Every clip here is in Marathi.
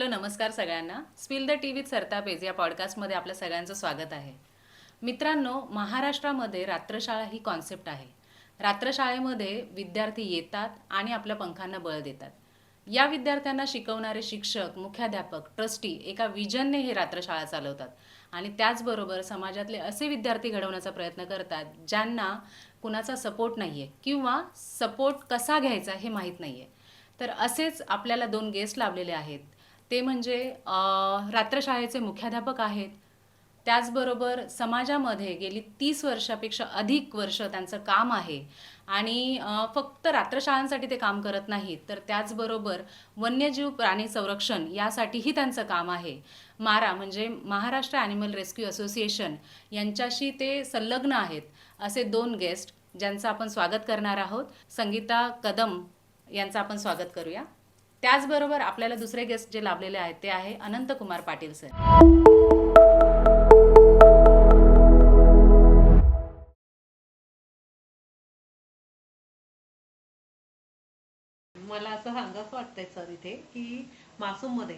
हॅलो नमस्कार सगळ्यांना. स्पिल द टी विथ सरता पेज या पॉडकास्टमध्ये आपल्या सगळ्यांचं स्वागत आहे. मित्रांनो, महाराष्ट्रामध्ये रात्रशाळा ही कॉन्सेप्ट आहे. रात्रशाळेमध्ये विद्यार्थी येतात आणि आपल्या पंखांना बळ देतात. या विद्यार्थ्यांना शिकवणारे शिक्षक, मुख्याध्यापक, ट्रस्टी एका विजनने हे रात्रशाळा चालवतात आणि त्याचबरोबर समाजातले असे विद्यार्थी घडवण्याचा प्रयत्न करतात ज्यांना कुणाचा सपोर्ट नाही आहे किंवा सपोर्ट कसा घ्यायचा हे माहीत नाही आहे. तर असेच आपल्याला 2 गेस्ट लाभलेले आहेत. ते म्हणजे रात्रशाळेचे मुख्याध्यापक आहेत. त्याचबरोबर समाजामध्ये गेली 30 वर्षापेक्षा अधिक वर्ष त्यांचं काम आहे आणि फक्त रात्रशाळांसाठी ते काम करत नाहीत, तर त्याचबरोबर वन्यजीव प्राणी संरक्षण यासाठीही त्यांचं काम आहे. मारा म्हणजे महाराष्ट्र ॲनिमल रेस्क्यू असोसिएशन यांच्याशी ते संलग्न आहेत. असे 2 गेस्ट ज्यांचं आपण स्वागत करणार आहोत. संगीता कदम यांचं आपण स्वागत करूया. त्याचबरोबर आपल्याला दुसरे गेस्ट जे लाभलेले आहेत ते आहे अनंतकुमार पाटील सर. मला असं सांगावंसं वाटतंय सर इथे की मासूममध्ये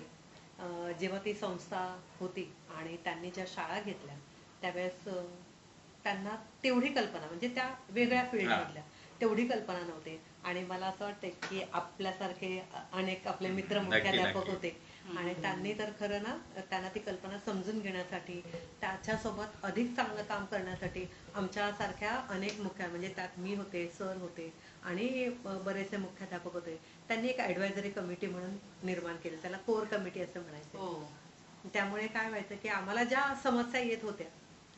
जेव्हा ती संस्था होती आणि त्यांनी ज्या शाळा घेतल्या त्यावेळेस त्यांना तेवढी कल्पना म्हणजे त्या वेगळ्या फील्डमधल्या तेवढी कल्पना नव्हती. आणि मला असं वाटतंय की आपल्यासारखे अनेक आपले मित्र मुख्याध्यापक होते आणि त्यांनी तर खरं ना त्यांना ती कल्पना समजून घेण्यासाठी त्याच्यासोबत अधिक चांगलं काम करण्यासाठी आमच्यासारख्या अनेक म्हणजे त्यात मी होते, सर होते आणि बरेचसे मुख्याध्यापक होते. त्यांनी एक ॲडवायझरी कमिटी म्हणून निर्माण केलं, त्याला कोर कमिटी असं म्हणायचं. त्यामुळे काय व्हायचं की आम्हाला ज्या समस्या येत होत्या,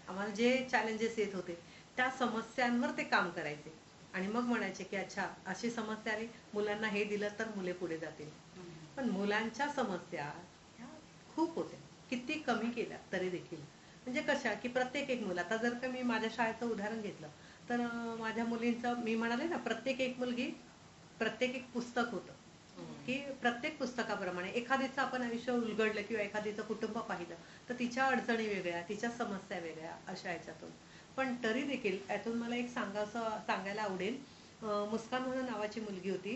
आम्हाला जे चॅलेंजेस येत होते त्या समस्यांवर ते काम करायचे आणि मग म्हणायचे की अच्छा अशी समस्या आली, मुलांना हे दिलं तर मुले पुढे जातील. पण मुलांच्या समस्या ह्या खूप होत्या, किती कमी केल्या तरी देखील. म्हणजे कशा की प्रत्येक एक मुलं, आता जर का मी माझ्या शाळेचं उदाहरण घेतलं तर माझ्या मुलींचं मी म्हणाले ना, प्रत्येक एक मुलगी प्रत्येक एक पुस्तक होतं की प्रत्येक पुस्तकाप्रमाणे एखादीचं आपण आयुष्य उलगडलं किंवा एखादीचं कुटुंब पाहिलं तर तिच्या अडचणी वेगळ्या, तिच्या समस्या वेगळ्या अशा याच्यातून. पण तरी देखील यातून मला एक सांगायला आवडेल. मुस्कान म्हणून नावाची मुलगी होती,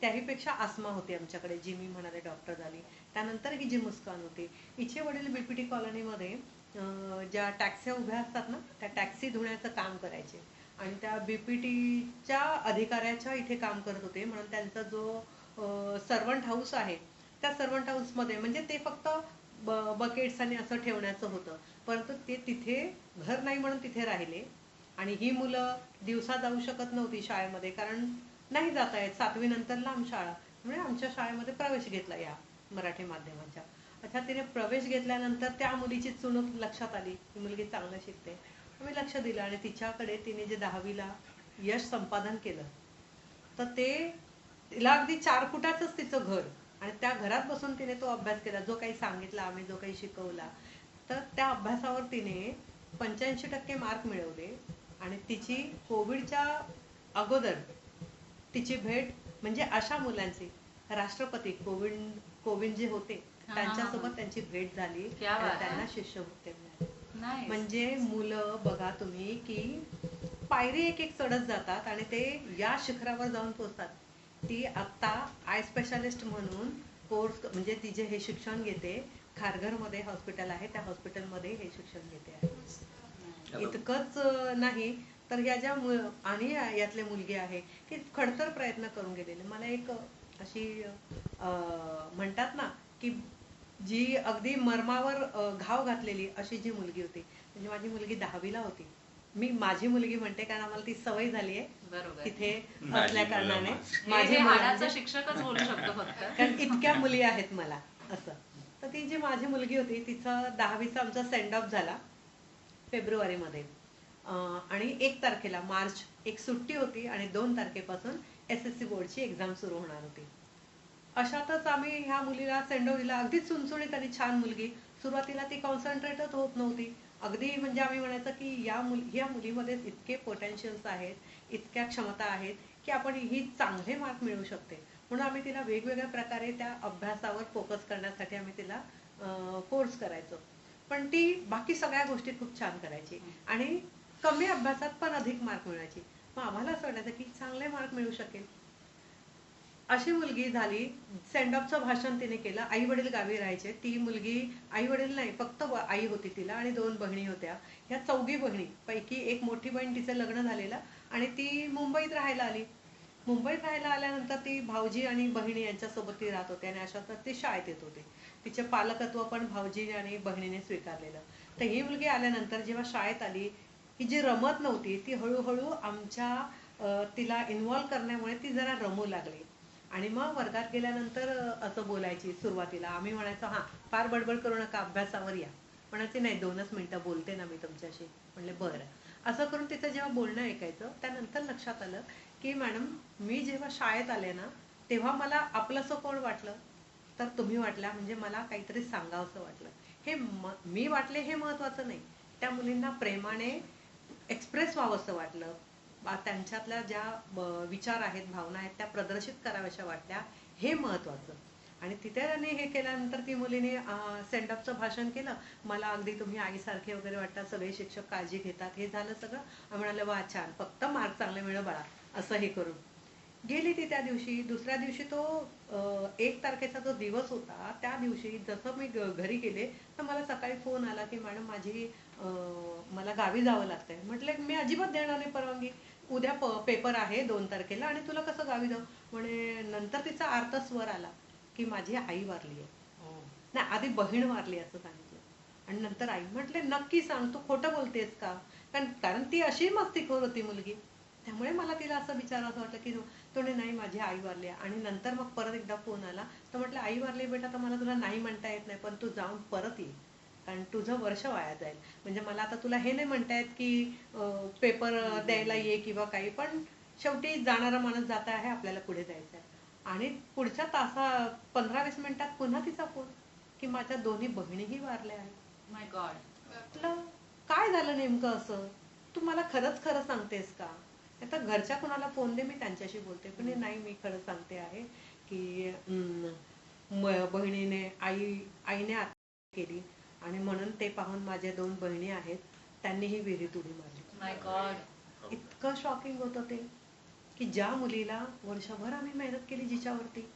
त्याहीपेक्षा आसमा होती आमच्याकडे, जी मी म्हणाले डॉक्टर झाली. त्यानंतर ही जी मुस्कान होती, हिचे वडील बीपीटी कॉलनीमध्ये ज्या टॅक्स्या उभ्या असतात ना त्या टॅक्सी धुण्याचं काम करायचे आणि त्या बीपीटीच्या अधिकाऱ्याच्या इथे काम करत होते. म्हणून त्यांचा जो सर्वंट हाऊस आहे त्या सर्वंट हाऊसमध्ये म्हणजे ते फक्त बकेट्स आणि असं ठेवण्याचं होतं, परंतु ते तिथे घर नाही म्हणून तिथे राहिले. आणि ही मुलं दिवसा जाऊ शकत नव्हती शाळेमध्ये, कारण नाही जाता येत, 7वी नंतर लांब शाळा. म्हणजे आमच्या शाळेमध्ये प्रवेश घेतला या मराठी माध्यमाच्या. अच्छा, तिने प्रवेश घेतल्यानंतर त्या मुलीची चुणूक लक्षात आली, ही मुलगी चांगलं शिकते. मी लक्ष दिलं आणि तिच्याकडे तिने जे 10वीला यश संपादन केलं तर ते तिला अगदी 4 फुटाचंच तिचं घर आणि त्या घरात बसून तिने तो अभ्यास केला, जो काही सांगितला आम्ही, जो काही शिकवला. तर त्या अभ्यासावर तिने 85% मार्क मिळवले आणि तिची कोविडच्या अगोदर तिची भेट म्हणजे अशा मुलांची राष्ट्रपती कोविंद जे होते त्यांच्यासोबत त्यांची भेट झाली आणि त्यांना शिष्यवृत्ती मिळाली. म्हणजे मुलं बघा तुम्ही की पायरी एक एक चढत जातात आणि ते या शिखरावर जाऊन पोहोचतात. ती आता आय स्पेशालिस्ट म्हणून कोर्स म्हणजे ती जे हे शिक्षण घेते, खारघरमध्ये हॉस्पिटल आहे त्या हॉस्पिटलमध्ये हे शिक्षण घेते आहे. इतकंच नाही तर ह्या ज्या आणि यातले मुलगी आहे की खडतर प्रयत्न करून गेलेले. मला एक अशी म्हणतात ना की जी अगदी मर्मावर घाव घातलेली अशी जी मुलगी होती, म्हणजे माझी मुलगी 10वीला होती. मी माझी मुलगी म्हणते कारण आम्हाला ती सवय झाली आहे तिथे असल्या कारणाने. माझी मुलाचा शिक्षकच बोलू शकतो फक्त, कारण इतक्या मुली आहेत मला असं. तर ती जी माझी मुलगी होती तिचा 10वीचा आमचा सेंड ऑफ झाला फेब्रुवारीमध्ये आणि 1 तारखेला मार्च एक सुट्टी होती आणि 2 तारखेपासून SSC बोर्डची एक्झाम सुरू होणार होती. अशातच आम्ही ह्या मुलीला सेंड ऑफ दिला. अगदी चुणचुणीत आणि छान मुलगी. सुरुवातीला ती कॉन्सन्ट्रेटच होत नव्हती अगदी, म्हणजे आम्ही म्हणायचं की या मुलीमध्ये इतके पोटेन्शियल्स आहेत, इतक्या क्षमता आहेत की आपण ही चांगले मार्क मिळवू शकते. म्हणून आम्ही तिला वेगवेगळ्या प्रकारे त्या अभ्यासावर फोकस करण्यासाठी आम्ही तिला फोर्स करायचो. पण ती बाकी सगळ्या गोष्टी खूप छान करायची आणि कमी अभ्यासात पण अधिक मार्क मिळायची. मग आम्हाला असं वाटायचं की चांगले मार्क मिळू शकेल. अशी मुलगी झाली. सेंड ऑफचं भाषण तिने केलं. आई वडील गावी राहायचे. ती मुलगी, आई वडील नाही, फक्त आई होती तिला आणि 2 बहिणी होत्या. ह्या 4घी बहिणी पैकी एक मोठी बहीण, तिचं लग्न झालेलं आणि ती मुंबईत राहायला आली. मुंबईत राहायला आल्यानंतर ती भाऊजी आणि बहिणी यांच्यासोबत ती राहत होती आणि अशातच ती शाळेत येत होती. तिचे पालकत्व पण भाऊजी आणि बहिणीने स्वीकारलेलं. तर ही मुलगी आल्यानंतर जेव्हा शाळेत आली, ही जी रमत नव्हती ती हळूहळू आमच्या तिला इन्व्हॉल्व करण्यामुळे ती जरा रमू लागली. आणि मग वर्गात गेल्यानंतर असं बोलायची. सुरुवातीला आम्ही म्हणायचो, हा फार बडबड करू नका, अभ्यासावर या. म्हणायची, नाही 2च मिनिटं बोलते ना मी तुमच्याशी. म्हणले बरं. असं करून तिचं जेव्हा बोलणं ऐकायचं, त्यानंतर लक्षात आलं की मॅडम, मी जेव्हा शाळेत आले ना, तेव्हा मला आपलंसं कोण वाटलं, तर तुम्ही वाटल्या. म्हणजे मला काहीतरी सांगावंसं वाटलं. हे मी वाटले हे महत्वाचं नाही, त्या मुलींना प्रेमाने एक्सप्रेस व्हावंसं वाटलं. त्यांच्यातल्या ज्या विचार आहेत, भावना आहेत, त्या प्रदर्शित कराव्याशा वाटल्या, हे महत्वाचं. आणि तिथे त्यांनी हे केल्यानंतर ती मुलीने सेंड ऑफचं भाषण केलं. मला अगदी तुम्ही आईसारखे वगैरे वाटतात, सगळे शिक्षक काळजी घेतात, हे झालं सगळं. म्हणाले वा छान, फक्त मार्क चांगले मिळव बाळा, असं हे करून गेली ती. त्या दिवशी, दुसऱ्या दिवशी तो 1 तारखेचा जो दिवस होता, त्या दिवशी जसं मी घरी गेले तर मला सकाळी फोन आला की मॅडम माझी मला गावी जावं लागतंय. म्हटलं मी अजिबात देणार नाही परवानगी, उद्या पेपर आहे 2 तारखेला आणि तुला कसं गावी जाऊ. म्हणे नंतर तिचा अर्थ स्वर आला की माझी आई वारली आहे. नाही, आधी बहीण वारली असं सांगितलं आणि नंतर आई. म्हटले नक्की सांग, तू खोटं बोलतेस का. कारण ती अशी मस्तीखोर होती मुलगी. त्यामुळे मला तिला असं विचारावं असं वाटलं की तो नाही माझी आई वारली. आणि नंतर मग परत एकदा फोन आला तर म्हटलं आई वारली बेटा, तर मला तुला नाही म्हणता येत नाही, पण तू जाऊन परत ये, कारण तुझं वर्ष वाया जाईल. म्हणजे मला आता तुला हे नाही म्हणता येत की पेपर द्यायला ये किंवा काही, पण शेवटी जाणारा माणूस जाता आहे, आपल्याला पुढे जायचं आहे. आणि पुढच्या 15-20 मिनिटात पुन्हा तिचा फोन की माझ्या दोन्ही बहिणीही वारल्या आहेत. माय गॉड. म्हटलं काय झालं नेमकं असं, तू मला खरंच खरं सांगतेस का. आता घरच्या कुणाला फोन दे, मी त्यांच्याशी बोलते. पण नाही, मी खरं सांगते आहे की बहिणीने आईने आत्महत्या केली आणि म्हणून ते पाहून माझ्या 2 बहिणी आहेत, त्यांनीही विहिरीत उडी मारली. माय गॉड. इतकं शॉकिंग होतं ते की ज्या मुलीला वर्षभर आम्ही मेहनत केली जिच्यावरती,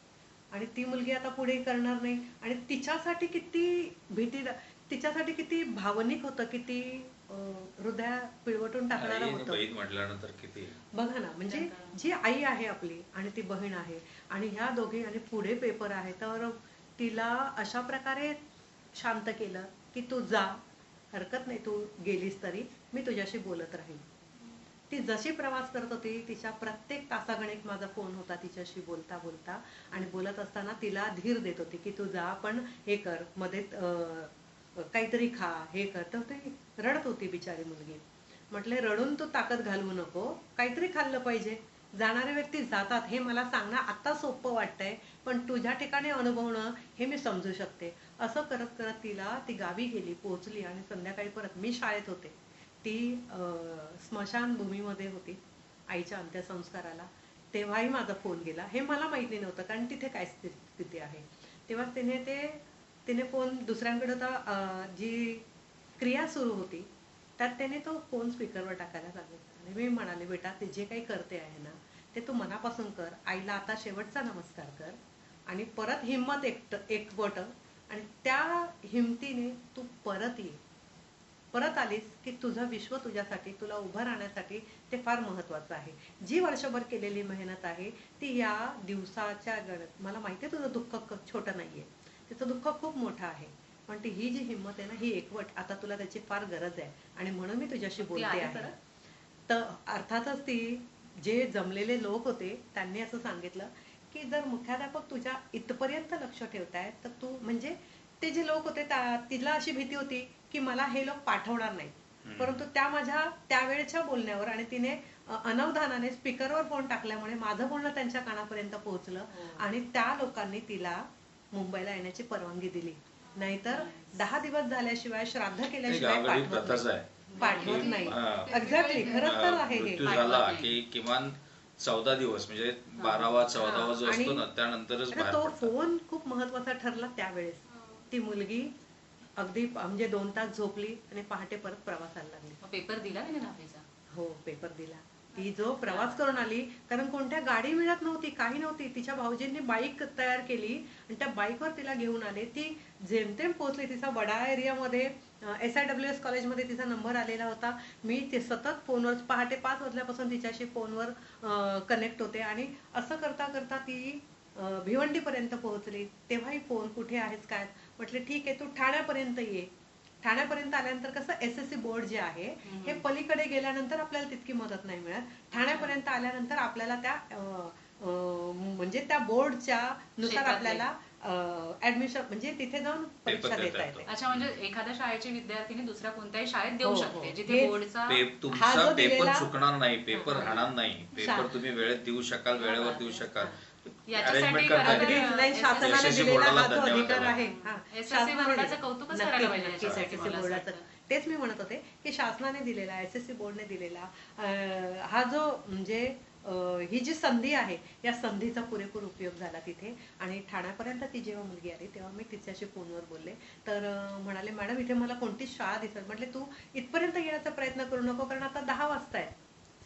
आणि ती मुलगी आता पुढे करणार नाही. आणि तिच्यासाठी किती भीती, तिच्यासाठी किती भावनिक होतं, किती हृदय पिळवटून टाकणारं आई आणि होतं. बहीण म्हटल्यानंतर किती बघा ना, म्हणजे जी आई आहे आपली आणि ती बहीण आहे आणि ह्या दोघी, आणि पुढे पेपर आहे, तर तिला अशा प्रकारे शांत केलं की तू जा, हरकत नाही, तू गेलीस तरी मी तुझ्याशी बोलत राहील. ती जशी प्रवास करत होती, तिच्या प्रत्येक तासागणिक माझा फोन होता तिच्याशी बोलता बोलता. आणि बोलत असताना तिला धीर देत होती की तू जा, पण हे कर, मध्ये काहीतरी खा, हे कर. तर ती रडत होती बिचारी मुलगी. म्हटले रडून तू ताकद घालवू नको, काहीतरी खाल्लं पाहिजे. जाणारे व्यक्ती जातात हे मला सांगणं आता सोपं वाटतंय, पण तुझ्या ठिकाणी अनुभवणं हे मी समजू शकते. असं करत करत ती गावी गेली, पोहोचली आणि संध्याकाळी परत मी शाळेत होते. ती स्मशानभूमीमध्ये होती आईच्या अंत्यसंस्काराला. तेव्हाही माझा फोन गेला. हे मला माहिती नव्हतं, कारण तिथे काय स्थिती आहे. तेव्हा तिने फोन दुसऱ्यांकडे, जी क्रिया सुरू होती त्यात त्याने तो फोन स्पीकरवर टाकायला सांगितलं. आणि मी म्हणाले बेटा, ते जे काही करते आहे ना, ते तू मनापासून कर. आईला आता शेवटचा नमस्कार कर आणि परत हिंमत एकवट, आणि त्या हिमतीने तू परत ये. परत आलीस की तुझं विश्व तुझ्यासाठी, तुला उभं राहण्यासाठी ते फार महत्वाचं आहे. जी वर्षभर केलेली मेहनत आहे ती या दिवसाच्या गणत, मला माहिती आहे तुझं दुःख छोटं नाहीये, तिचं दुःख खूप मोठं आहे, पण ही जी हिंमत आहे ना, ही एकवट, आता तुला त्याची फार गरज आहे. आणि म्हणून मी तुझ्याशी ती बोलते आली आहे. परत? तर अर्थातच ती, जे जमलेले लोक होते त्यांनी असं सांगितलं की जर मुख्याध्यापक तुझ्या इथपर्यंत लक्ष ठेवतायत तर तू, म्हणजे ते जे लोक होते तिला अशी भीती होती की मला हे लोक पाठवणार नाही. परंतु त्या माझ्या त्यावेळच्या बोलण्यावर, आणि तिने अनवधानाने स्पीकरवर फोन टाकल्यामुळे माझं बोलणं त्यांच्या कानापर्यंत पोहोचलं आणि त्या लोकांनी तिला मुंबईला येण्याची परवानगी दिली. नाहीतर 10 दिवस झाल्याशिवाय, श्राद्ध केल्याशिवाय गावकरी प्रथाच आहे पाठवत की, नाही. एक्झॅक्टली, खरंच तर आहे हे. मृत्यू झाला की किमान 14 दिवस, म्हणजे 12वा 14वा जो असतो ना, त्यानंतरच आणि बाहेर तो पडतात. फोन खूप महत्वाचा ठरला त्यावेळेस. ती मुलगी अगदी म्हणजे 2 तास झोपली आणि पहाटे परत प्रवासाला लागली. पेपर दिला की नाही दहावीचा? हो, पेपर दिला. ती जो प्रवास करून आली, कारण कोणत्या गाडी मिळत नव्हती, काही नव्हती. तिच्या भाऊजींनी बाईक तयार केली आणि त्या बाईकवर तिला घेऊन आले. ती जेमतेम पोहोचली. तिचा वडाळा एरियामध्ये SIWS कॉलेजमध्ये तिचा नंबर आलेला होता. मी ते सतत फोनवर पहाटे 5 वाजल्यापासून तिच्याशी फोनवर कनेक्ट होते आणि असं करता करता ती भिवंडीपर्यंत पोहोचली. तेव्हाही फोन, कुठे आहेस काय? म्हटले ठीक आहे, तू ठाण्यापर्यंत ये. ठाण्यापर्यंत आल्यानंतर कसं SSC बोर्ड जे आहे हे पलीकडे गेल्यानंतर आपल्याला तितकी मदत नाही मिळत. ठाण्यापर्यंत आल्यानंतर आपल्याला त्या म्हणजे त्या बोर्डच्या नुसार क्षेत्रातले. आपल्याला ऍडमिशन म्हणजे तिथे जाऊन परीक्षा देता देता येतो. येते. अच्छा, म्हणजे एखाद्या शाळेची विद्यार्थिनी दुसऱ्या कोणत्याही शाळेत देऊ हो, शकते हो. जिथे हेच बोर्डचा हा तुमचा जो पेपर दिलेला- चुकणार नाही, पेपर हा. राहणार नाही, पेपर तुम्ही वेळेत देऊ शकाल, वेळेवर देऊ शकाल. याच्यासाठी Arrangement करता खरं तर येईल. अगदीच नाही, शासनाने SSC दिलेला बोर्डाला हा जो धन्यवाद अधिकार द्यावा. आहे हा, SSC शासनाने बोर्डाचं दिला. कौतुकच नक्कीच, करायला पाहिजे नक्कीच याच्यासाठी, SSC मला असं बोर्डाचं. वाटतं. तेच मी म्हणत होते की शासनाने दिलेला, SSC बोर्डने दिलेला हा जो म्हणजे ही जी संधी आहे, या संधीचा पुरेपूर उपयोग झाला तिथे. आणि ठाण्यापर्यंत ती जेव्हा मुलगी आली तेव्हा मी तिच्याशी फोनवर बोलले. तर म्हणाले मॅडम इथे मला कोणतीच शाळा दिसत. म्हटले तू इथपर्यंत येण्याचा प्रयत्न करू नको, कारण आता 10 वाजताय,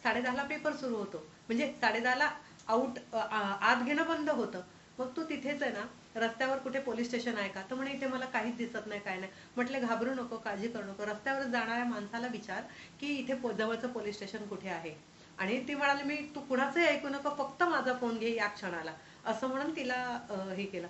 10:30ला पेपर सुरू होतो. म्हणजे 10:30ला आत घेणं बंद होतं. मग तू तिथेच आहे ना, रस्त्यावर कुठे पोलीस स्टेशन आहे का? तर म्हणे इथे मला काहीच दिसत नाही, काय नाही. म्हटले घाबरू नको, काळजी करू नको, रस्त्यावर जाणाऱ्या माणसाला विचार की इथे जवळचं पोलीस स्टेशन कुठे आहे. आणि ती म्हणाली मी तू कुणाचंही ऐकू नको, फक्त माझा फोन घे या क्षणाला, असं म्हणून तिला हे केलं.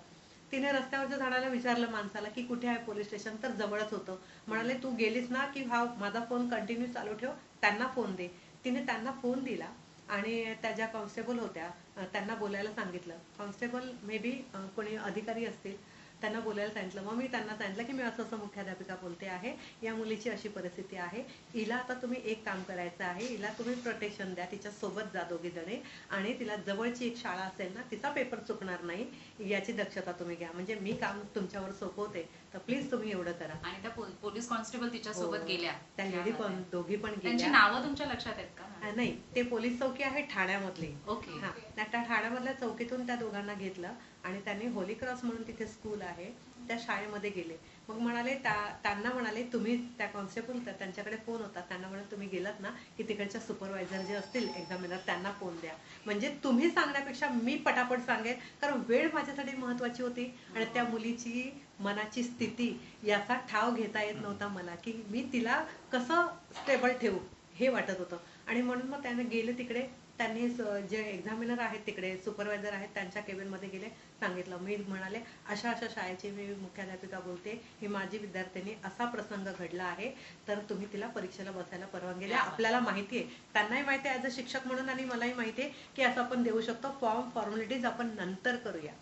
तिने रस्त्यावरच्या झाडाला विचारलं माणसाला की कुठे आहे पोलीस स्टेशन, तर जवळच होतं. म्हणाले तू गेलीस ना की हा माझा फोन कंटिन्यू चालू ठेव, त्यांना फोन दे. तिने त्यांना फोन दिला आणि त्या ज्या कॉन्स्टेबल होत्या त्यांना बोलायला सांगितलं. कॉन्स्टेबल मे बी कोणी अधिकारी असतील, त्यांना बोलायला सांगितलं. मग मी त्यांना सांगितलं की मी असं असं मुख्याध्यापिका बोलते आहे, या मुलीची अशी परिस्थिती आहे, हिला आता तुम्ही एक काम करायचं आहे, हिला तुम्ही प्रोटेक्शन द्या, तिच्या सोबत जा दोघी जणे, आणि तिला जवळची एक शाळा असेल ना, तिचा पेपर चुकणार नाही याची दक्षता तुम्ही घ्या. म्हणजे मी काम तुमच्यावर सोपवते, तर प्लीज तुम्ही एवढं करा. आणि त्या पोलीस कॉन्स्टेबल तिच्या सोबत हो. गेल्या. त्या लेडी पण दोघी पण त्यांची गेल्या. नावं तुमच्या लक्षात आहेत का? नाही, ते पोलीस चौकी आहे ठाण्यामधली. ओके. हा, त्या ठाण्यामधल्या चौकीतून त्या दोघांना घेतलं आणि त्यांनी होली क्रॉस म्हणून तिथे स्कूल आहे त्या शाळेमध्ये गेले. मग म्हणाले त्यांना म्हणाले तुम्ही, त्या कॉन्स्टेबल त्यांच्याकडे फोन होता, त्यांना म्हणाले तुम्ही गेलात ना की तिकडच्या सुपरवायझर जे असतील एक्झामिनर त्यांना फोन द्या. म्हणजे तुम्ही सांगण्यापेक्षा मी पटापट सांगेल, कारण वेळ माझ्यासाठी महत्वाची होती आणि त्या मुलीची मनाची स्थिती याचा ठाव घेता येत नव्हता मला, की मी तिला कसं स्टेबल ठेवू हे वाटत होतं. आणि म्हणून मग त्याने गेले तिकडे, त्यांनी जे एक्झामिनर आहेत तिकडे सुपरवायझर आहेत त्यांच्या केबिन मध्ये गेले, सांगितलं. मी म्हणाले अशा अशा शाळेची मी मुख्याध्यापिका बोलते, ही माझी विद्यार्थिनी, असा प्रसंग घडला आहे, तर तुम्ही तिला परीक्षेला बसायला परवानगी द्या. आपल्याला माहिती आहे, त्यांनाही माहिती आहे ऍज अ शिक्षक म्हणून आणि मलाही माहिती आहे की असं आपण देऊ शकतो, फॉर्मॅलिटीज आपण नंतर करूया.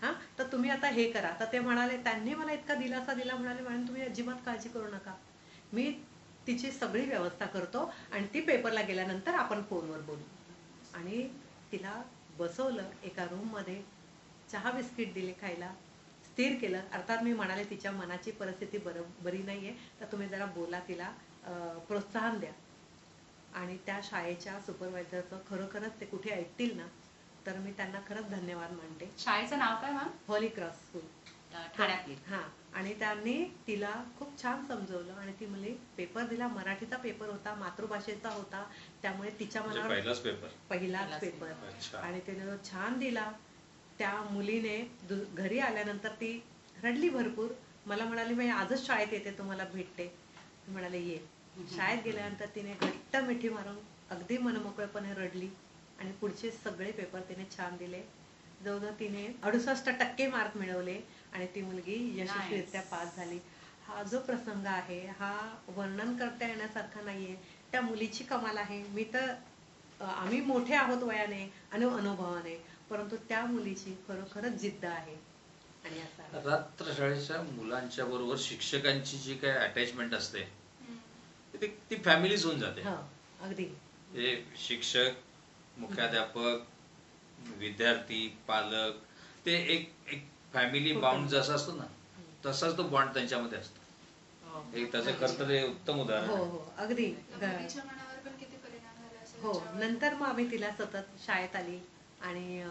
हा, तर तुम्ही आता हे करा. तर ते म्हणाले, त्यांनी मला इतका दिलासा दिला, म्हणाले मॅडम तुम्ही अजिबात काळजी करू नका, मी तिची सगळी व्यवस्था करतो आणि ती पेपरला गेल्यानंतर आपण फोनवर बोलू. आणि तिला बसवलं एका रूम मध्ये, चहा बिस्किट दिले खायला, स्थिर केलं. अर्थात मी म्हणाले तिच्या मनाची परिस्थिती बरी नाहीये, तर तुम्ही जरा बोला, तिला प्रोत्साहन द्या. आणि त्या शाळेच्या सुपरवायझरचं खरोखरच ते कुठे ऐकतील ना, तर मी त्यांना खरंच धन्यवाद मानते. शाळेचं नाव काय मॅम? होली क्रॉस स्कूल, ठाण्यातली. हा. आणि त्यांनी तिला खूप छान समजवलं आणि ती मुली पेपर दिला. मराठीचा पेपर होता, मातृभाषेचा होता, त्यामुळे तिच्या म्हणजे मनावर पहिलाच पेपर. पहिलाच पेपर. अच्छा. आणि तिने जो छान दिला, त्या मुलीने घरी आल्यानंतर ती रडली भरपूर. मला म्हणाली मी आजच शाळेत येते, तुम्हाला भेटते. म्हणाले ये. शाळेत गेल्यानंतर तिने घट्ट मिठी मारून अगदी मनमोकळेपणे रडली आणि पुढचे सगळे पेपर तिने छान दिले. जवळजवळ तिने 68% मार्क मिळवले आणि ती मुलगी यशस्वीरित्या पास झाली. हा जो प्रसंग आहे हा वर्णन करता येण्यासारखा नाहीये. त्या मुलीची कमाल आहे. मी तर आम्ही मोठे आहोत वयाने आणि अनुभवाने, परंतु त्या मुलीची खरोखरच जिद्द आहे. आणि असा रात्रशाळेच्या मुलांच्या बरोबर शिक्षकांची जी काय अटॅचमेंट असते ती फॅमिलीच होऊन जाते. हो, अगदी. हे शिक्षक, मुख्याध्यापक, विद्यार्थी, पालक, ते एक एक फॅमिली बॉन्ड जसा असतो ना, तसाच तो बॉन्ड त्यांच्यामध्ये असतो. हे त्याचं कर्तव्य उत्तम उदाहरण हो आहे. हो, अगदी. मुलीच्या मनावर पण किती परिणाम झाला असेल हो, याच्यावर. नंतर मग आम्ही तिला सतत शाळेत आली आणि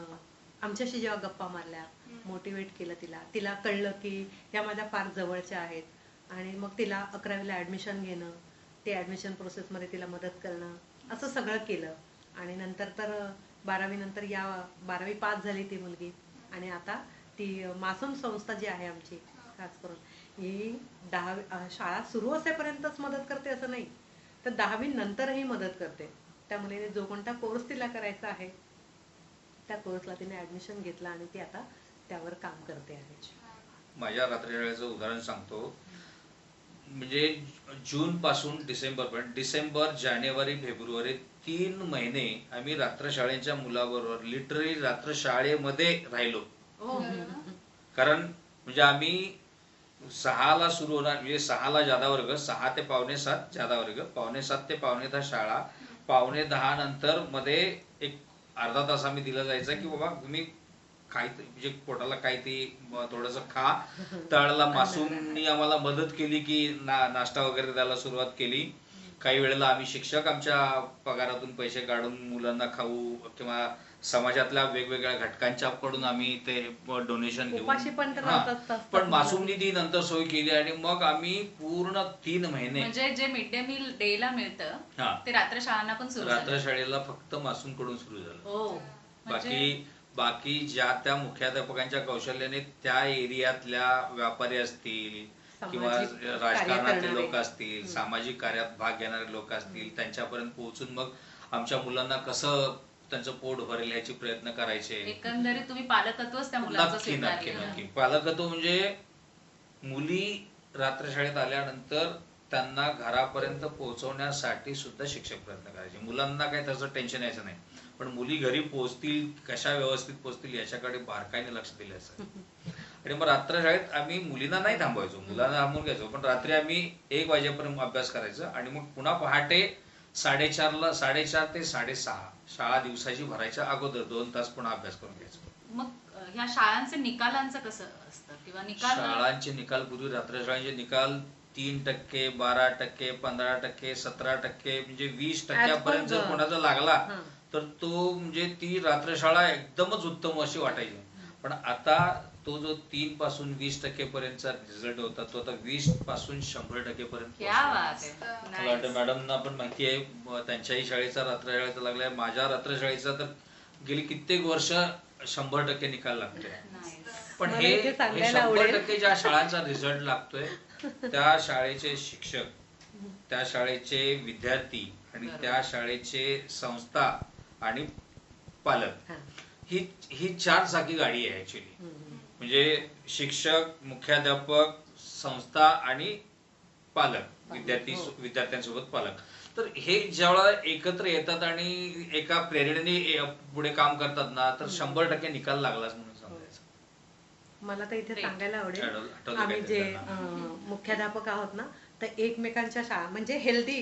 आमच्याशी जेव्हा गप्पा मारल्या, मोटिवेट केलं तिला. तिला कळलं की ह्या माझ्या फार जवळच्या आहेत आणि मग तिला 11वीला ऍडमिशन घेणं, ते ऍडमिशन प्रोसेसमध्ये तिला मदत करणं, असं सगळं केलं. आणि नंतर तर 12वी नंतर 12वी पास झाली ती मुलगी आणि आता ती मासूम संस्था जी आहे आमची खास करून ही 10वी शाळा सुरू असेपर्यंतच मदत करते असं नाही तर 10वी नंतरही मदत करते. त्या मुलीने जो कोणता कोर्स तिला करायचा आहे त्या कोर्सला तिने ऍडमिशन घेतलं आणि ती आता त्यावर काम करते आहे. माझ्या रात्रशाळेचं उदाहरण सांगतो. म्हणजे जून पासून डिसेंबर पर्यंत, डिसेंबर जानेवारी फेब्रुवारी 3 महिने आम्ही रात्रशाळेच्या मुलाबरोबर लिटरली रात्रशाळेमध्ये राहिलो. कारण म्हणजे आम्ही 6ला सुरू होणार, म्हणजे 6ला जादा वर्ग, 6 ते 6:45 जादा वर्ग, 6:45 ते 9:45 शाळा, 9:45 नंतर मध्ये एक अर्धा तास आम्ही दिला जायचा की बाबा तुम्ही काही म्हणजे पोटाला काहीतरी थोडंसं खा. तळला मासूमनी आम्हाला मदत केली की नाश्ता वगैरे द्यायला सुरुवात केली. काही वेळेला आम्ही शिक्षक आमच्या पगारातून पैसे काढून मुलांना खाऊ किंवा समाजातल्या वेगवेगळ्या घटकांच्याकडून आम्ही ते डोनेशन घेऊन उपाशी पण तर हा. असतात. पण मासूमनी ती नंतर सोय केली आणि मग आम्ही पूर्ण 3 महिने म्हणजे जे मिड डे मील डे ला मिळतं हा. ते रात्र शाळांना पण सुरू झालं. रात्रशाळेला फक्त मासूम कडून सुरू झालं. हो बाकी ज्या त्या मुख्याध्यापकांच्या कौशल्याने त्या एरियातल्या व्यापारी असतील किंवा सामाजिक राजकारणातले कार्य लोक असतील, सामाजिक कार्यात भाग घेणारे लोक असतील, त्यांच्यापर्यंत पोहोचून मग आमच्या मुलांना कसं त्यांचं पोट भरेल याचे प्रयत्न करायचे. एकंदरीत तुम्ही पालकत्वच त्या मुलांचं नक्की नक्की स्वीकारलं. नक्की पालकत्व म्हणजे मुली रात्रशाळेत आल्यानंतर त्यांना घरापर्यंत पोहोचवण्यासाठी सुद्धा शिक्षक प्रयत्न करायचे. मुलांना काही त्याचं टेन्शन यायचं नाही, पण मुली घरी पोहोचतील कशा व्यवस्थित पोहोचतील याच्याकडे बारकाईने लक्ष दिलं असं. आणि मग रात्रशाळेत आम्ही मुलींना नाही थांबवायचो, मुलांना थांबवून घ्यायचो, पण रात्री आम्ही 1 वाजेपर्यंत अभ्यास करायचा आणि मग पुन्हा पहाटे 4:30 ते 6:30 शाळा दिवसाची भरायच्या अगोदर 2 तास पुन्हा अभ्यास करून घ्यायचो. मग ह्या शाळांचे निकालांचं कसं असतं किंवा निकाल शाळांचे निकाल पूर्वी रात्रशाळांचे निकाल 3%, 12%, 15%, 17%, म्हणजे 20% जर कोणाचा लागला तर तो म्हणजे ती रात्रशाळा एकदमच उत्तम अशी वाटायची. पण आता तो जो 3 पासून 20% पर्यंतचा रिझल्ट होता तो आता 20 पासून 100% पर्यंत क्या बात आहे. मला वाटतं मॅडमना पण माहिती आहे, त्यांच्याही शाळेचा रात्रशाळेचा लागलाय, माझ्या रात्रशाळेचा तर गेली कित्येक वर्ष 100% निकाल लागतोय. पण मला हे इथे सांगायला आवडेल. 100% ज्या शाळांचा रिझल्ट लागतोय त्या शाळेचे शिक्षक, त्या शाळेचे विद्यार्थी आणि त्या शाळेचे संस्था आणि पालक ही 4 चाकी गाडी आहे ऍक्च्युली. म्हणजे शिक्षक, मुख्याध्यापक, संस्था आणि पालक, विद्यार्थ्यांसोबत पालक. तर हे ज्यावेळेला एकत्र येतात आणि एका प्रेरणेने पुढे काम करतात ना तर 100% निकाल लागलाच म्हणून समजायचं. मला तर इथे सांगायला आवडेल, आठवलं आम्ही काय जे त्यांना? मुख्याध्यापक आहोत ना तर एकमेकांच्या शाळा म्हणजे हेल्दी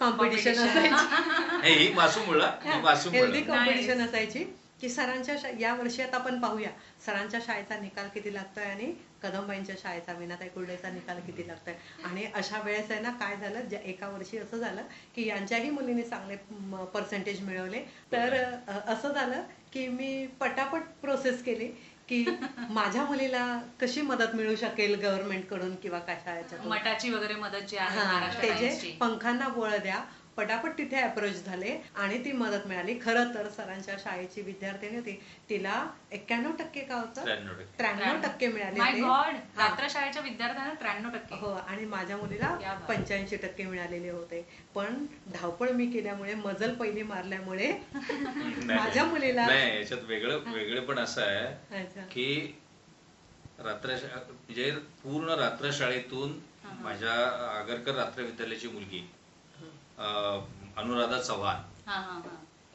कॉम्पिटिशन असायची. ही मासूम हेल्दी कॉम्पिटिशन असायची की सरांच्या या वर्षी आता आपण पाहूया सरांच्या शाळेचा निकाल किती लागतोय आणि कदमबाईंच्या शाळेचा, मीनाताई कुर्डेचा निकाल किती लागतोय. आणि अशा वेळेस आहे ना काय झालं, एका वर्षी असं झालं की यांच्याही मुलीने चांगले पर्सेंटेज मिळवले. तर असं झालं की मी पटापट प्रोसेस केली की माझ्या मुलीला कशी मदत मिळू शकेल गव्हर्नमेंट कडून किंवा कशा याच्यातून, मठाची वगैरे मदत जी आहे हा, महाराष्ट्र ते जे टाइम्सची. पंखांना बळ द्या, पटापट तिथे अप्रोच झाले आणि ती मदत मिळाली. खरं तर सरांच्या शाळेची विद्यार्थिनी होती, तिला 91% का होतं, 93% मिळाले माय होते. गॉड, रात्र शाळेच्या विद्यार्थ्यांना 93%. हो, आणि माझ्या मुलीला क्या बात. 85% मिळालेले होते. पण धावपळ मी केल्यामुळे, मजल पहिली मारल्यामुळे माझ्या मुलीला नाही, याच्यात वेगळे पण असं आहे अच्छा. की म्हणजे पूर्ण रात्रशाळेतून माझ्या आगरकर रात्र विद्यालयाची मुलगी अनुराधा चव्हाण,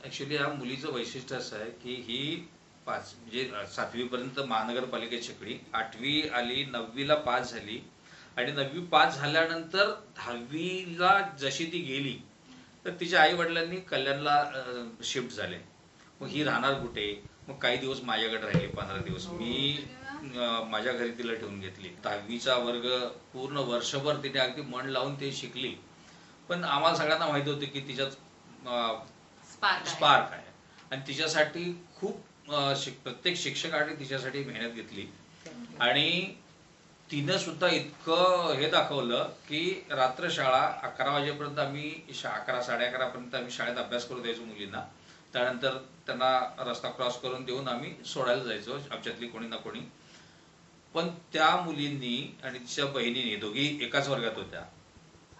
ऍक्च्युली या मुलीचं वैशिष्ट्य असं आहे की ही 5 म्हणजे 7वी पर्यंत महानगरपालिकेत शिकली, 8वी आली, 9वीला पास झाली आणि 9वी पास झाल्यानंतर 10वीला जशी ती गेली तर तिच्या आई वडिलांनी कल्याणला शिफ्ट झाले. मग ही राहणार कुठे, मग काही दिवस माझ्याकडे राहिले, 15 दिवस मी माझ्या घरी तिला ठेवून घेतली. 10वीचा वर्ग पूर्ण वर्षभर तिने अगदी मन लावून ते शिकली. पण आम्हाला सगळ्यांना माहिती होते की तिच्यात स्पार्क आहे आणि तिच्यासाठी खूप प्रत्येक शिक्षकाने तिच्यासाठी मेहनत घेतली. आणि तिनं सुद्धा इतकं हे दाखवलं की रात्रशाळा 11 वाजेपर्यंत आम्ही 11 11:30 पर्यंत आम्ही शाळेत अभ्यास करू द्यायचो मुलींना. त्यानंतर त्यांना रस्ता क्रॉस करून देऊन आम्ही सोडायला जायचो आमच्यातली कोणी ना कोणी. पण त्या मुलींनी आणि तिच्या बहिणीने दोघी एकाच वर्गात होत्या.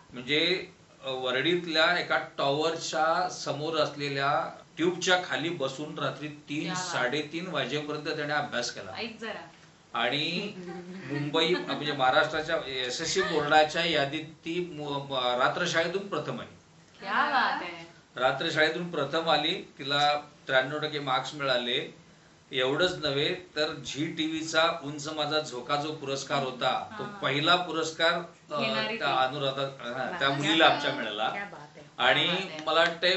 म्हणजे वरळीतल्या एका टॉवरच्या समोर असलेल्या ट्यूबच्या खाली बसून रात्री 3 3:30 वाजेपर्यंत त्याने अभ्यास केला. ऐक जरा. आणि मुंबई म्हणजे महाराष्ट्राच्या SSC बोर्डाच्या यादीत ती रात्रशाळेतून प्रथम आली. क्या बात आहे. रात्रशाळेतून प्रथम आली. तिला 93% मार्क्स मिळाले. एवढंच नव्हे तर झी टीव्हीचा उंच माझा झोका जो पुरस्कार होता तो पहिला पुरस्कार घेणारी त्या अनुराधा त्या मुलीला आमच्या मिळाला. क्या बात आहे. आणि मला वाटतंय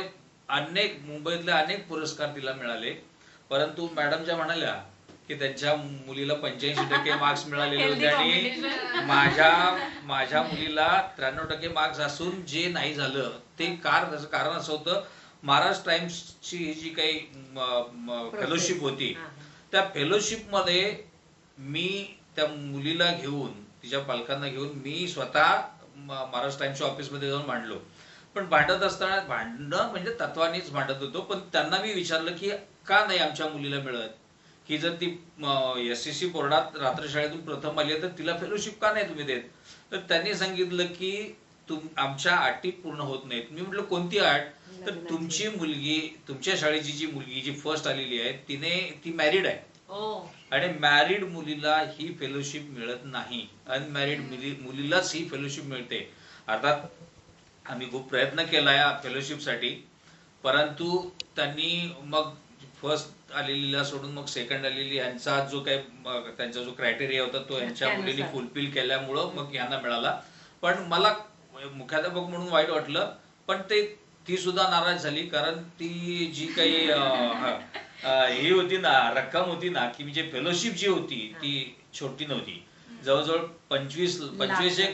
अनेक मुंबईतले अनेक पुरस्कार तिला मिळाले. परंतु मॅडम ज्या म्हणाल्या की त्यांच्या मुलीला 85% मार्क्स मिळालेले होते आणि माझ्या मुलीला 93% मार्क्स असून जे नाही झालं ते त्याचं कारण असं होतं, महाराष्ट्र टाइम्सची ही जी काही फेलोशिप होती त्या फेलोशिप मध्ये मी त्या मुलीला घेऊन तिच्या पालकांना घेऊन मी स्वतः महाराष्ट्र टाइम्सच्या ऑफिसमध्ये जाऊन भांडलो. पण भांडत असताना भांडणं म्हणजे तत्वानीच भांडत होतो. पण त्यांना मी विचारलं की का नाही आमच्या मुलीला मिळत, की जर ती SSC बोर्डात रात्रशाळेतून प्रथम आली तर तिला फेलोशिप का नाही तुम्ही देत. तर त्यांनी सांगितलं की आमच्या अटी पूर्ण होत नाहीत. मी म्हटलं कोणती अट. तर तुमची मुलगी तुमच्या शाळेची जी मुलगी जी फर्स्ट आलेली आहे ती मॅरिड आहे आणि मॅरिड मुलीला ही फेलोशिप मिळत नाही. अनमॅरिड मुलीलाच ही फेलोशिप मिळते. अर्थात आम्ही खूप प्रयत्न केला या फेलोशिप साठी, परंतु त्यांनी मग फर्स्ट आलेलीला सोडून मग सेकंड आलेली यांचा जो काही त्यांचा जो क्रायटेरिया होता तो यांच्या मुलीने फुलफिल केल्यामुळं मग यांना मिळाला. पण मला मुख्याध्यापक म्हणून वाईट वाटलं, पण ती सुद्धा नाराज झाली. कारण ती जी काही ही होती ना रक्कम होती ना की म्हणजे फेलोशिप जी होती ती छोटी नव्हती. जवळजवळ 25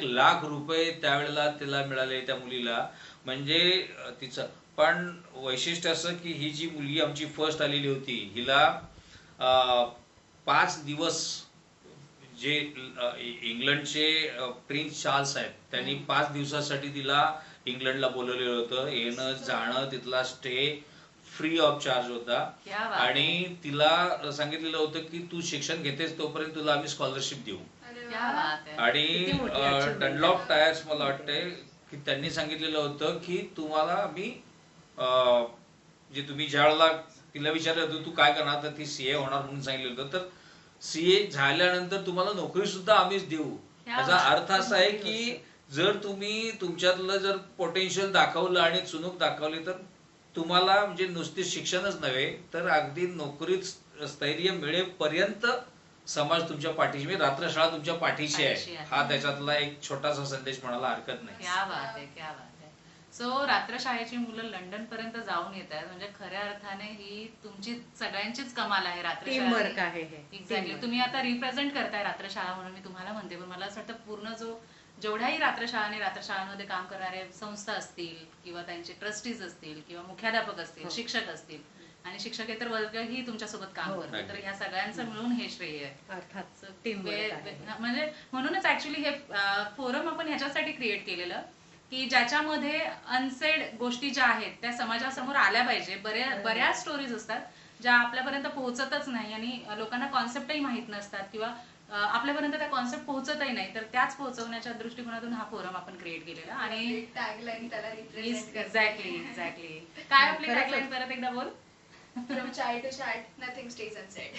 लाख रुपये त्यावेळेला तिला मिळाले त्या मुलीला. म्हणजे तिचं पण वैशिष्ट्य असं की ही जी मुलगी आमची फर्स्ट आलेली होती हिला 5 दिवस जे इंग्लंडचे प्रिन्स चार्ल्स आहेत त्यांनी 5 दिवसासाठी तिला इंग्लंडला बोलवलेलं होतं. येणं जाणं तिथला स्टे फ्री ऑफ चार्ज होता. आणि तिला सांगितलेलं होतं की तू शिक्षण घेतेस तोपर्यंत तुला आम्ही स्कॉलरशिप देऊ. आणि डनलॉप टायर्स मला वाटतंय की त्यांनी सांगितलेलं होतं की तुम्हाला आम्ही जे तुम्ही ज्या वेळेला तिला विचारलं होतं तू काय करणार, तर ती CA होणार म्हणून सांगितलं होतं. तर CA झाल्यानंतर तुम्हाला नोकरी सुद्धा आम्हीच देऊ. याचा अर्थ असा आहे की जर तुम्ही तुमच्यातलं जर पोटेन्शियल दाखवलं आणि चुणूक दाखवली तर तुम्हाला म्हणजे नुसते शिक्षणच नव्हे तर अगदी नोकरीत स्थैर्य मिळेपर्यंत समाज तुमच्या पाठीशी म्हणजे रात्रशाळा तुमच्या पाठीशी आहे. हा त्याच्यातला एक छोटासा संदेश म्हणायला हरकत नाही. क्या बात आहे, क्या बात आहे. सो रात्रशाळेची मुलं लंडन पर्यंत जाऊन येत आहेत म्हणजे खऱ्या अर्थाने ही तुमची सगळ्यांचीच कमाल आहे. टीमवर्क आहे हे. एक्झॅक्टली. तुम्ही आता रिप्रेझेंट करताय रात्रशाळा म्हणून मी तुम्हाला म्हणते. पण मला असं वाटतं पूर्ण जेवढ्याही रात्रशाळा आणि रात्रशाळांमध्ये काम करणारे संस्था असतील किंवा त्यांचे ट्रस्टीज असतील किंवा मुख्याध्यापक असतील, शिक्षक असतील आणि शिक्षकेतर वर्गही तुमच्यासोबत काम करतात, तर ह्या सगळ्यांचं मिळून हे श्रेय आहे. अर्थात टीमवर्क आहे. म्हणजे म्हणूनच ऍक्च्युली हे फोरम आपण ह्याच्यासाठी क्रिएट केलेलं की ज्याच्यामध्ये अनसेड गोष्टी ज्या आहेत त्या समाजासमोर आल्या पाहिजे. बऱ्याच स्टोरीज असतात ज्या आपल्यापर्यंत पोहोचतच नाही आणि लोकांना कॉन्सेप्टही माहित नसतात किंवा आपल्यापर्यंत त्या कॉन्सेप्ट पोहोचतही नाही, तर त्याच पोहोचवण्याच्या दृष्टिकोनातून हा फोरम आपण क्रिएट केलेला. आणि टॅगलाईन त्याला रिप्रेझेंट एक्झॅक्टली काय आपली टॅगलाईन परत एकदा बोल. From child to child nothing stage unsaid.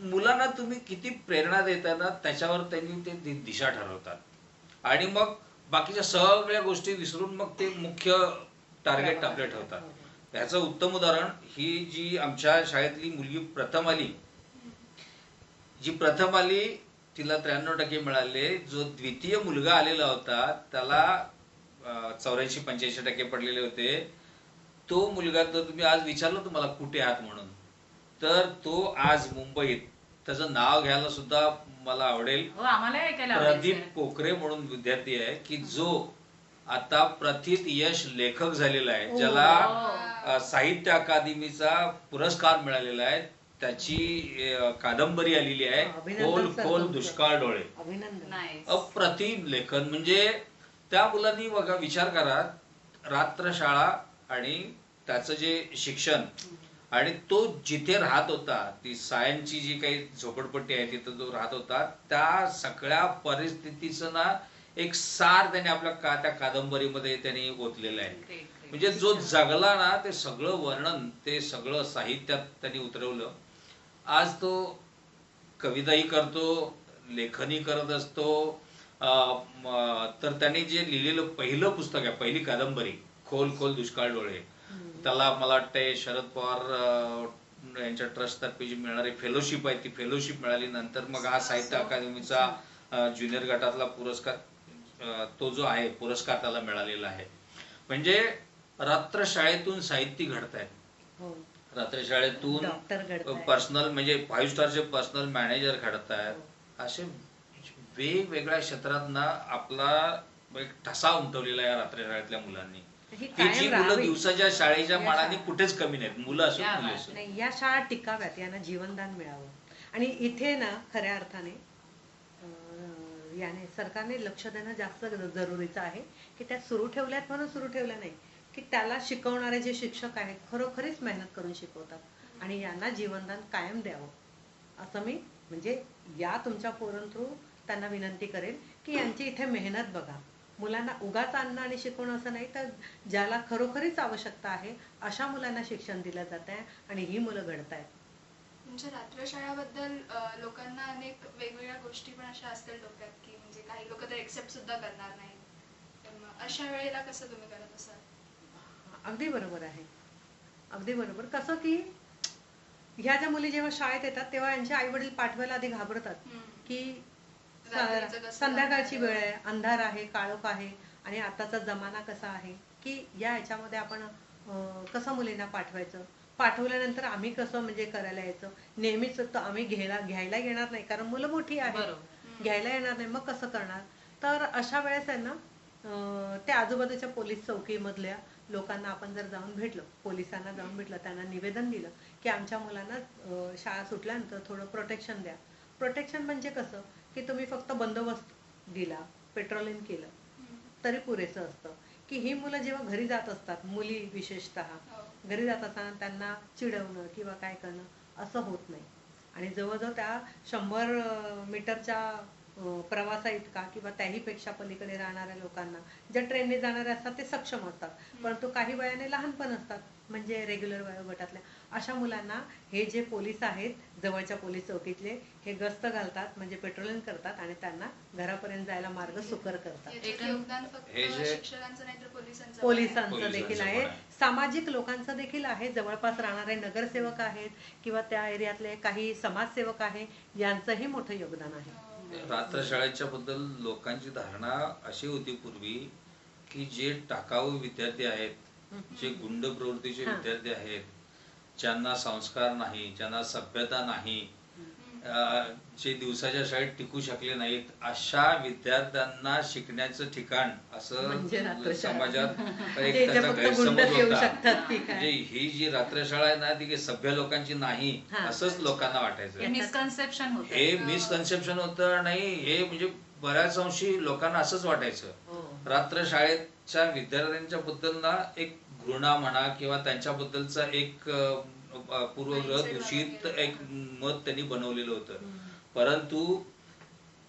मुलांना तुम्ही किती प्रेरणा देता ना त्याच्यावर त्यांनी ते दिशा ठरवतात आणि मग बाकीच्या सगळ्या गोष्टी विसरून मग ते मुख्य टार्गेट आपले ठेवतात. याचं उत्तम उदाहरण ही जी आमच्या शाळेतली मुलगी प्रथम आली तिला 93% मिळाले. जो द्वितीय मुलगा आलेला होता त्याला 84-85% पडलेले होते. तो मुलगा तर तुम्ही आज विचारलं तुम्हाला कुठे आहात म्हणून तर तो आज मुंबईत, त्याचं नाव घ्यायला सुद्धा मला आवडेल. प्रदीप कोकरे म्हणून विद्यार्थी आहे की जो आता प्रथित यश लेखक झालेला आहे, ज्याला साहित्य अकादमीचा पुरस्कार मिळालेला आहे. त्याची कादंबरी आलेली आहे, अभिनंदन खोल सर खोल तुमचं. दुष्काळ डोळे. अभिनंदन. नाईस. अप्रतिम लेखन. म्हणजे त्या मुलांनी बघा, विचार करा, रात्रशाळा आणि त्याचं जे शिक्षण आणि तो जिथे राहत होता, ती सायनची जी काही झोपडपट्टी आहे तिथं तो राहत होता, त्या सगळ्या परिस्थितीचं ना एक सार त्याने आपल्या त्या कादंबरीमध्ये त्यांनी ओतलेलं आहे. Great, great. म्हणजे जो जगला ना, ते सगळं वर्णन, ते सगळं साहित्यात त्यांनी उतरवलं. आज तो कविताही करतो, लेखनही करत असतो. तर त्यांनी जे लिहिलेलं पहिलं पुस्तक आहे, पहिली कादंबरी, खोल खोल दुष्काळ डोळे, त्याला मला वाटतंय शरद पवार यांच्या ट्रस्ट तर्फे जी मिळणारी फेलोशिप आहे, ती फेलोशिप मिळाली. नंतर मग हा साहित्य अकादमीचा ज्युनियर गटातला पुरस्कार, तो जो आहे पुरस्कार त्याला मिळालेला आहे. म्हणजे रात्रशाळेतून साहित्य घडतायत, हो. रात्रशाळेतून डॉक्टर घडतायत. पर्सनल म्हणजे 5 स्टारचे पर्सनल मॅनेजर घडतायत. असे वेगवेगळ्या क्षेत्रात ना आपला एक ठसा उमटवलेला आहे या रात्रशाळेतल्या मुलांनी. ही ही कायम जी मुलं राहावी. दिवसाच्या शाळेच्या या मानाने शाळा. कुठेच कमी नाहीत, मुलं असो या मुली बात असो. नाही, या शाळा टिकाव्यात, यांना जीवनदान मिळावं. आणि इथे ना खऱ्या अर्थाने याने सरकारने लक्ष देणं जास्त जरुरीचं आहे, की त्या सुरू ठेवल्यात म्हणून सुरू ठेवल्या नाही, की त्याला शिकवणारे जे शिक्षक आहेत खरोखरीच मेहनत करून शिकवतात आणि यांना जीवनदान कायम द्यावं, असं मी म्हणजे या तुमच्या फोरम थ्रू त्यांना विनंती करेल की यांची इथे मेहनत बघा. मुलांना उगाच आणणं आणि शिकवणं असं नाही, तर ज्याला खरोखरीच आवश्यकता आहे अशा मुलांना शिक्षण दिलं जात आहे आणि ही मुलं घडत आहेत. तुमच्या रात्रशाळाबद्दल लोकांना अनेक वेगवेगळ्या गोष्टी पण अशा असतील डोक्यात, की म्हणजे काही लोक तर एक्सेप्ट सुद्धा करणार नाही. तर मग अशा वेळेला कसं तुम्ही करत असाल? अगदी बरोबर आहे, अगदी बरोबर. कसं की ह्या ज्या मुली जेव्हा शाळेत येतात तेव्हा यांचे आई वडील पाठवायला आधी घाबरतात, की रात्रीचं कसं संध्याकाळची जाणार? वेळ आहे, अंधार आहे, काळोख आहे आणि आताचा जमाना कसा आहे, की या ह्याच्यामध्ये आपण कसं मुलींना पाठवायचं, पाठवल्यानंतर आम्ही कसं म्हणजे करायला यायचं. नेहमीच तर आम्ही घ्यायला येणार नाही कारण मुलं मोठी आहेत, बरोबर. घ्यायला येणार नाही, मग कसं करणार. तर अशा वेळेस आहे ना त्या आजूबाजूच्या पोलीस चौकीमधल्या लोकांना आपण जर जाऊन भेटलो, पोलिसांना जाऊन भेटलं, त्यांना निवेदन दिलं की आमच्या मुलांना शाळा सुटल्यानंतर थोडं प्रोटेक्शन द्या. प्रोटेक्शन म्हणजे कसं की तुम्ही फक्त बंदोबस्त दिला, पेट्रोलिंग केलं तरी पुरेसं असतं. की ही मुलं जेव्हा घरी जात असतात, मुली विशेषतः हो. घरी जात असताना त्यांना चिडवणं किंवा काय करणं असं होत नाही. आणि जवळजवळ त्या 100 मीटरच्या प्रवासा इतका किंवा त्याही पेक्षा पलीकडे राहणाऱ्या लोकांना, ज्या ट्रेनने जाणारे असतात ते सक्षम असतात, परंतु काही वयाने लहान पण असतात, म्हणजे रेग्युलर वयोगटातल्या अशा मुलांना हे जे पोलीस आहेत जवळच्या पोलीस चौकीतले, हे गस्त घालतात, म्हणजे पेट्रोलिंग करतात आणि त्यांना घरापर्यंत जायला मार्ग सुकर करतात. याच्यात योगदान फक्त हे जे- शिक्षकांचं नाही तर पोलिसांचं पण आहे. पोलिसांचं देखील पोलिसांचं आहे, पण आहे. सामाजिक लोकांचं देखील आहे, जवळपास राहणारे नगरसेवक आहेत किंवा त्या एरियातले काही समाजसेवक आहेत, यांचंही मोठं योगदान आहे. रात्रशाळेच्या बद्दल लोकांची धारणा अशी होती पूर्वी, की जे टाकाऊ विद्यार्थी आहेत, जे गुंड प्रवृत्तीचे हा. विद्यार्थी आहेत, ज्यांना संस्कार नाही, ज्यांना सभ्यता नाही, जे दिवसाच्या शाळेत टिकू शकले नाहीत, अशा विद्यार्थ्यांना शिकण्याचं ठिकाण असं म्हणजे रात्रशाळा. समाजात म्हणजे एक इथे त्याचा फक्त गैरसमज गुंडच येऊ होता. शकतात की काय. म्हणजे ही जी रात्रशाळा आहे ना, ती काही सभ्य लोकांची नाही हा. असंच लोकांना वाटायचं. मिसकन्सेप्शन होतं. हे मिसकन्सेप्शन होतं. नाही, हे म्हणजे बऱ्याच अंशी लोकांना असंच वाटायचं. हो. रात्रशाळेच्या विद्यार्थ्यांच्या बद्दल ना एक घृणा म्हणा किंवा त्यांच्याबद्दलचा एक पूर्वग्रह Mindset दूषित बनवलेला. एक मत त्यांनी बनवलेलं होतं. परंतु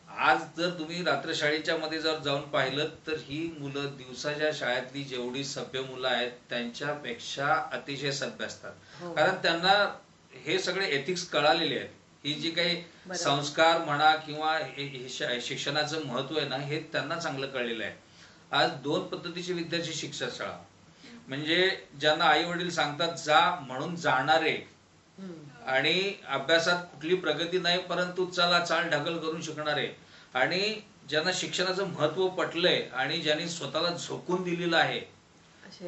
आज जर तुम्ही रात्रशाळेच्या मध्ये जर जाऊन पाहिलं तर ही मुलं दिवसाच्या शाळेतली जेवढी सभ्य मुलं आहेत त्यांच्यापेक्षा अतिशय सभ्य असतात. हो. कारण त्यांना हे सगळे एथिक्स कळालेले आहेत. ही जी काही बरोबर. संस्कार म्हणा किंवा शिक्षणाचं महत्व आहे ना, हे त्यांना चांगलं कळलेलं आहे. आज 2 पद्धतीचे विद्यार्थी शिक्षण शाळा, म्हणजे ज्यांना आई वडील सांगतात जा म्हणून जाणारे आणि अभ्यासात कुठली प्रगती नाही परंतु चला चाल ढकल करून शिकणारे, आणि ज्यांना शिक्षणाचं महत्व पटलंय आणि ज्यांनी स्वतःला झोकून दिलेलं आहे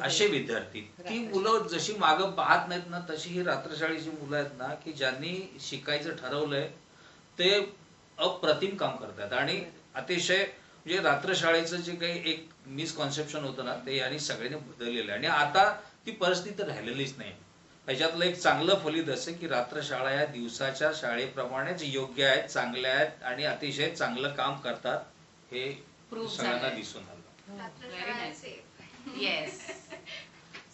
असे विद्यार्थी. ती मुलं जशी मागं पाहत नाहीत ना, तशी ही रात्रशाळेची मुलं आहेत ना, की ज्यांनी शिकायचं ठरवलंय ते अप्रतिम काम करतात. आणि अतिशय म्हणजे रात्रशाळेचं जे काही एक मिसकॉन्सेप्शन होतं ना, ते यांनी सगळ्यांनी बदललेलं आहे. आणि आता ती परिस्थिती राहिलेलीच नाही. ह्याच्यातलं एक चांगलं फलित असं की रात्रशाळा या दिवसाच्या शाळेप्रमाणेच योग्य आहेत, चांगल्या आहेत आणि अतिशय चांगलं काम करतात हे Prove सगळ्यांना झालंय. दिसून आलं. रात्रशाळा nice. safe. येस.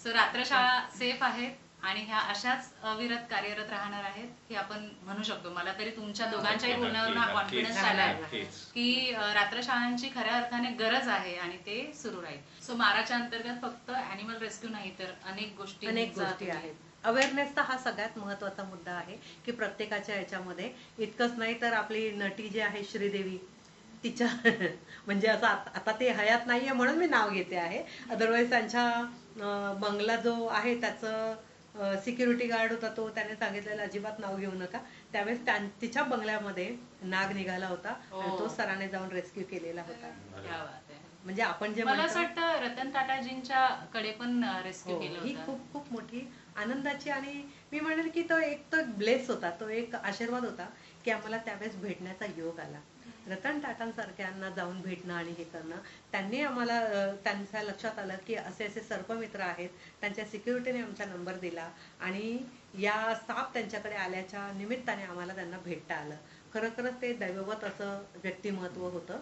सो रात्रशाळा सेफ आहेत आणि ह्या अशाच अविरत कार्यरत राहणार आहेत हे आपण म्हणू शकतो. मला तरी तुमच्या दोघांच्याही नक्की, बोलण्यावरून हा नक्की, कॉन्फिडन्स नक्की. आलाय नक्कीच. की रात्रशाळांची खऱ्या अर्थाने गरज आहे आणि ते सुरू राहील. सो माराच्या अंतर्गत फक्त अॅनिमल रेस्क्यू नाही तर अनेक गोष्टी आहेत. अवेअरनेसचा हा सगळ्यात महत्वाचा मुद्दा आहे की प्रत्येकाच्या याच्यामध्ये इतकंच नाही तर आपली नटी जी आहे श्रीदेवी तिच्या म्हणजे असं आता ते हयात नाहीये म्हणून मी नाव घेते आहे. अदरवाईज त्यांच्या बंगला जो आहे त्याचं सिक्युरिटी गार्ड होता तो त्याने सांगितलेलं अजिबात नाव घेऊ नका. त्यावेळेस तिच्या बंगल्यामध्ये नाग निघाला होता आणि तो सराने जाऊन रेस्क्यू केलेला होता. क्या बात आहे. म्हणजे आपण जे मला असं म्हणतो वाटतं रतन टाटाजींच्या कडे पण रेस्क्यू हो, केलं ही होतं. खूप खूप मोठी आनंदाची आणि मी म्हणेल की तो एक तर ब्लेस होता, तो एक आशीर्वाद होता की आम्हाला त्यावेळेस भेटण्याचा योग आला. रतन टाटांसारख्यांना जाऊन भेटणं आणि हे करणं, त्यांनी आम्हाला त्यांच्या लक्षात आलं की असे असे सर्पमित्र आहेत, त्यांच्या सिक्युरिटीने आमचा नंबर दिला आणि या साप त्यांच्याकडे आल्याच्या निमित्ताने आम्हाला त्यांना भेटता आलं. खरोखरच ते दैववत असं व्यक्तिमत्व होतं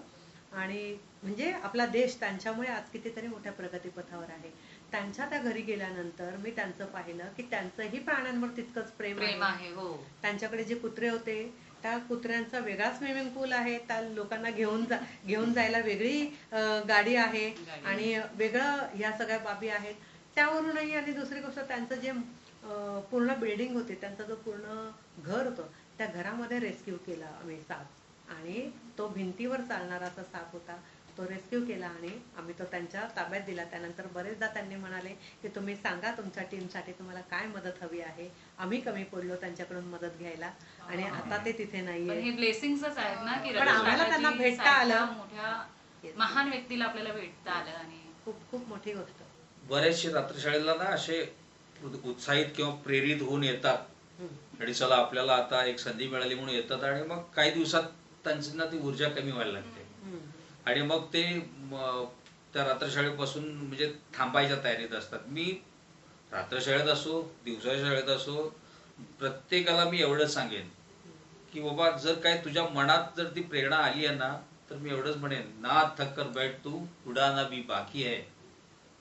आणि म्हणजे आपला देश त्यांच्यामुळे आज कितीतरी मोठ्या प्रगतीपथावर आहे. त्यांच्या त्या घरी गेल्यानंतर मी त्यांचं पाहिलं की त्यांचंही प्राण्यांवर तितकंच प्रेम प्रेम आहे. आहे. हो. त्यांच्याकडे जे कुत्रे होते त्या कुत्र्यांचा वेगळा स्विमिंग पूल आहे, त्या लोकांना घेऊन जायला वेगळी गाडी आहे आणि वेगळं या सगळ्या बाबी आहेत. त्यावरूनही आणि दुसरी गोष्ट त्यांचं जे पूर्ण बिल्डिंग होती, त्यांचा जो पूर्ण घर होतं त्या घरामध्ये रेस्क्यू केला आम्ही साप आणि तो भिंतीवर चालणारा असा साप होता. तो रेस्क्यू केला आणि आम्ही तो त्यांच्या ताब्यात दिला. त्यानंतर बरेचदा त्यांनी म्हणाले की तुम्ही सांगा तुमच्या टीमसाठी तुम्हाला काय मदत हवी आहे. आम्ही कमी पडलो त्यांच्याकडून मदत घ्यायला आणि आता ते तिथे पण नाहीये. हे ब्लेसिंग्सच आहेत ना की पण रतन आम्हाला त्यांना टाटाजी भेटता सारख्या आलं. मोठ्या महान व्यक्तीला आपल्याला भेटता आलं आणि खूप खूप मोठी गोष्ट. बरेचसे रात्रशाळेला ना असे उत्साहित किंवा प्रेरित होऊन येतात हम्म. आणि चला आपल्याला आता एक संधी मिळाली म्हणून येतात आणि मग काही दिवसात त्यांची ना ती ऊर्जा कमी व्हायला लागते हम्म. आणि मग ते त्या रात्रशाळेपासून म्हणजे थांबायच्या तयारीत असतात. मी रात्रशाळेत असो दिवसाच्या शाळेत असो प्रत्येकाला मी एवढंच सांगेन की बाबा जर काय तुझ्या मनात जर ती प्रेरणा आली आहे ना तर मी एवढंच म्हणेन ना थक कर बैठ तू उड़ाना भी बाकी है,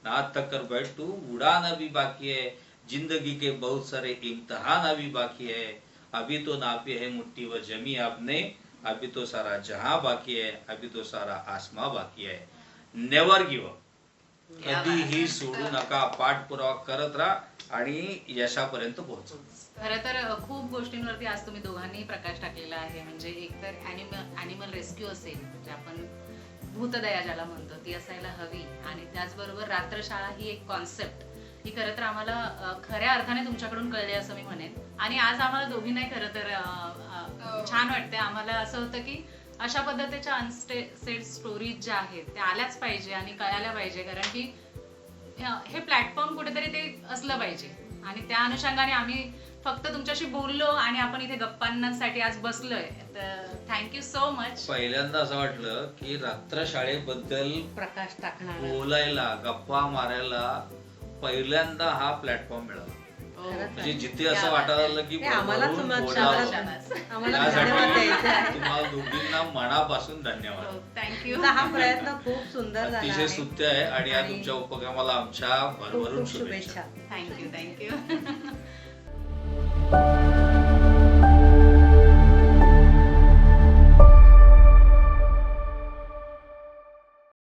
ना थक कर बैठ तू उड़ाना भी बाकी है, जिंदगी के बहुत सारे इम्तिहान अभी बाकी है, अभी तो नापी है मुट्ठी व जमी आपने, अभी तो सारा जहां बाकी है, अभी तो सारा आसमां बाकी है. Never give up. कधीही सोडू नका, पाठपुरावा करत राहा आणि यशापर्यंत पोहोचा. खरं तर खूप गोष्टींवरती आज तुम्ही दोघांनी प्रकाश टाकलेला आहे. म्हणजे एक तर ॲनिमल रेस्क्यू असेल म्हणजे आपण भूतदया ज्याला म्हणतो ती असायला हवी आणि त्याचबरोबर रात्रशाळा ही एक कॉन्सेप्ट ही खरं तर आम्हाला खऱ्या अर्थाने तुमच्याकडून कळली असं मी म्हणेन. आणि आज आम्हाला दोघींनाही खरं तर छान वाटते. आम्हाला असं होतं की अशा पद्धतीच्या अनसेड स्टोरीज ज्या आहेत त्या आल्याच पाहिजे आणि कळायला पाहिजे कारण की हे प्लॅटफॉर्म कुठेतरी ते असलं पाहिजे आणि त्या अनुषंगाने आम्ही फक्त तुमच्याशी बोललो आणि आपण इथे गप्पांसाठी आज बसलोय. तर थँक्यू सो मच. पहिल्यांदा असं वाटलं की रात्रशाळेबद्दल प्रकाश टाकणार. बोलायला गप्पा मारायला पहिल्यांदा हा प्लॅटफॉर्म मिळाला. म्हणजे जिथे असं वाटायला लागलं की आम्हाला भरभरून तुम्हाला बोलावं. आम्हाला धन्यवाद द्यायचे आहे. तुम्हाला दोघींना मनापासून धन्यवाद. थँक्यू. तुमचा हा प्रयत्न खूप सुंदर झाला अतिशय आहे. स्तुत्य आहे आणि या आणि तुमच्या उपक्रमाला आमच्या खूप भरभरून खूप शुभेच्छा. शुभेच्छा. थँक्यू.